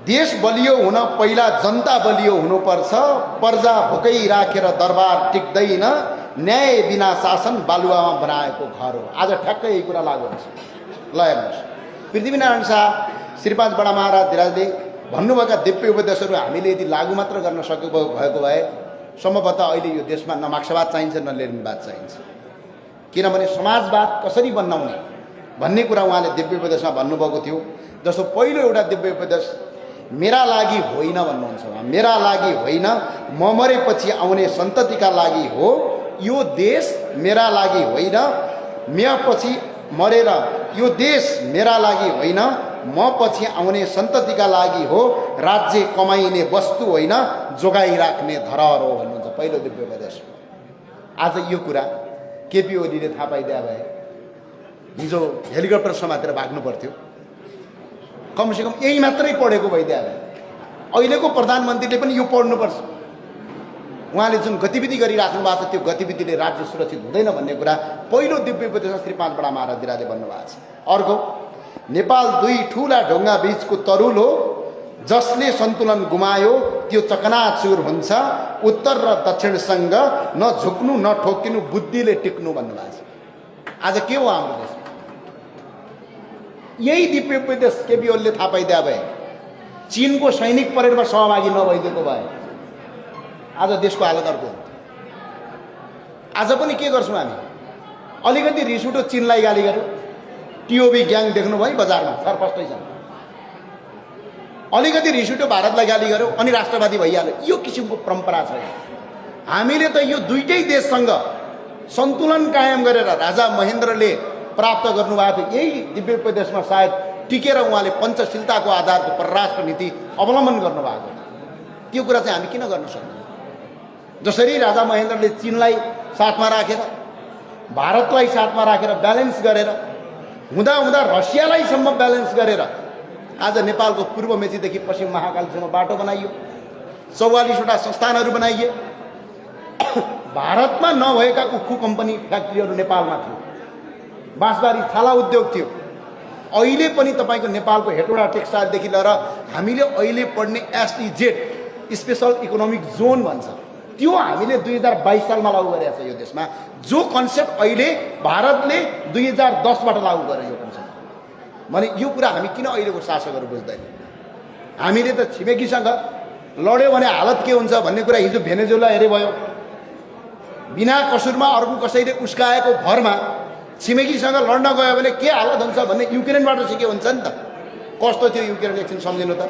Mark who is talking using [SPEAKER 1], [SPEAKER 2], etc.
[SPEAKER 1] देश बलियो हुन पहिला जनता बलियो हुनुपर्छ। प्रजा भोकै राखेर दरबार टिक्दैन, न्याय बिना शासन बालुवामा बनाएको घर हो। आज ठ्याक्कै यही कुरा लागु हुन्छ। ल हेर्नुहोस्, पृथ्वीनारायण शाह श्रीपाँच बडा महाराज धिराजले भन्नुभएका दिव्य उपदेशहरू हामीले यदि लागू मात्र गर्न सकेको भएको भए सम्भवतः अहिले यो देशमा न मार्क्सवाद चाहिन्छ न लेनिनवाद चाहिन्छ। किनभने समाजवाद कसरी बनाउने भन्ने कुरा उहाँले दिव्य उपदेशमा भन्नुभएको थियो। जस्तो पहिलो एउटा दिव्य उपदेश मेरा लागि होइन भन्नुहुन्छ उहाँ। मेरा लागि होइन, म मरेपछि आउने सन्ततिका लागि हो। यो देश मेरा लागि होइन, म पछि मरेर यो देश मेरा लागि होइन, म पछि आउने सन्ततिका लागि हो। राज्य कमाइने वस्तु होइन, जोगाइराख्ने धरोहर हो भन्नुहुन्छ पहिलो दिव्य उपदेश। आज यो कुरा केपी ओलीले थाहा पाइदिया भए हिजो हेलिकप्टर समातेर भाग्नु पर्थ्यो। कमसेकम यही मात्रै पढेको भइदिया भए। अहिलेको प्रधानमन्त्रीले पनि यो पढ्नुपर्छ। उहाँले जुन गतिविधि गरिराख्नु भएको छ त्यो गतिविधिले राज्य सुरक्षित हुँदैन भन्ने कुरा पहिलो दिव्य उपदेशमा श्री पाँच बडा महाराज धिराजले भन्नुभएको छ। अर्को, नेपाल दुई ठुला ढुङ्गा बीचको तरुल हो, जसले सन्तुलन गुमायो त्यो चकनाचुर हुन्छ। उत्तर र दक्षिणसँग न झुक्नु न ठोक्किनु, बुद्धिले टिक्नु भन्नुभएको छ। आज के हो हाम्रो देश? यही दिव्य उपदेश केपी ओलीले थाहा पाइदिया भए, चीनको सैनिक परेडमा सहभागी नभइदिएको भए आज देशको हालत अर्को हो। आज पनि के गर्छौँ हामी? अलिकति रिस उठ्यो चीनलाई गाली गर्यो, टिओबी ग्याङ देख्नुभयो बजारमा सरपष्टै छ। अलिकति रिस उठ्यो भारतलाई गाली गर्यो अनि राष्ट्रवादी भइहाल्यो। यो किसिमको परम्परा छ। हामीले त यो दुईटै देशसँग सन्तुलन कायम गरेर राजा महेन्द्रले प्राप्त गर्नुभएको थियो। यही दिव्य उपदेशमा सायद टिकेर उहाँले पञ्चशीलताको आधारको परराष्ट्र नीति अवलम्बन गर्नुभएको थियो। त्यो कुरा चाहिँ हामी किन गर्न सक्दैनौँ? जसरी राजा महेन्द्रले चीनलाई साथमा राखेर, भारतलाई साथमा राखेर ब्यालेन्स गरेर, हुँदा हुँदा रसियालाईसम्म ब्यालेन्स गरेर आज नेपालको पूर्व मेचीदेखि पश्चिम महाकालीसम्म बाटो बनाइयो, 44वटा संस्थानहरू बनाइए। भारतमा नभएका उक्खु कम्पनी फ्याक्ट्रीहरू नेपालमा थियो, बाँसबारी छाला उद्योग थियो। अहिले पनि तपाईँको नेपालको हेटौडा टेक्सटाइलदेखि लिएर हामीले अहिले पढ्ने SEZ स्पेसल इकोनोमिक जोन भन्छ, त्यो हामीले 2022 सालमा लागू गरेको छ यो देशमा। जो कन्सेप्ट अहिले भारतले 2010बाट लागू गर्यो यो कन्सेप्ट। भने यो कुरा हामी किन अहिलेको शासकहरू बुझ्दैन? हामीले त छिमेकीसँग लड्यो भने हालत के हुन्छ भन्ने कुरा हिजो भेनेजुला हेरे भयो। बिना कसुरमा अर्को कसैले उस्काएको भरमा छिमेकीसँग लड्न गयो भने के हालत हुन्छ भन्ने युक्रेनबाट सिके हुन्छ नि त। कस्तो थियो युक्रेन एकछिन सम्झिनु त।